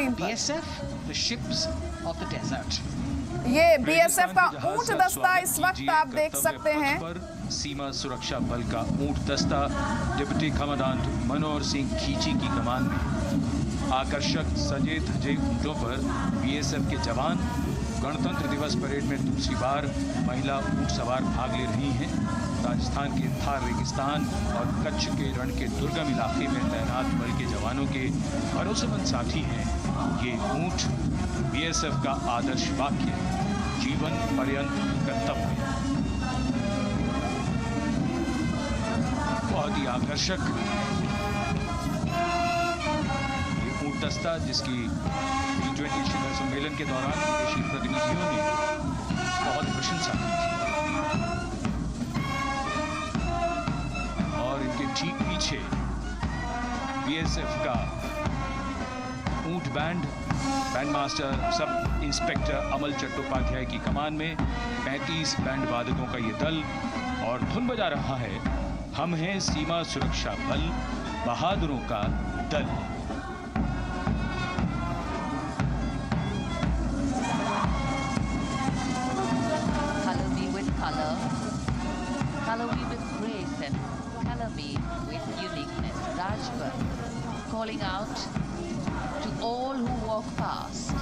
Screen पर। BSF, the ships of the desert. ये BSF का ऊंट दस्ता इस वक्त आप देख सकते हैं। सीमा सुरक्षा बल का ऊंट दस्ता डिप्टी कमांडेंट मनोहर सिंह खींची की कमान में। आकर्षक सजे धजे ऊंटों पर BSF के जवान गणतंत्र दिवस परेड में दूसरी बार महिला ऊंट सवार भाग ले रही हैं। राजस्थान के थार रेगिस्तान और कच्छ के रण के दुर्गम इलाके में तैनात बल के जवानों के भरोसेमंद साथी हैं। ये ऊंट BSF का आदर्श वाक्य, जीवन पर्यंत कर्तव्य। बहुत ही आकर्षक ये ऊंट दस्ता, जिसकी G20 शिखर सम्मेलन के दौरान विदेशी प्रतिनिधियों ने बहुत प्रशंसा की थी। और इनके ठीक पीछे BSF का ऊंट बैंड मास्टर सब इंस्पेक्टर अमल चट्टोपाध्याय की कमान में 35 बैंड वादकों का ये दल, और धुन बजा रहा है हम हैं सीमा सुरक्षा बल, बहादुरों का दल। Color me with color, color me with grace, and color me with uniqueness. Rajput calling out to all who walk past.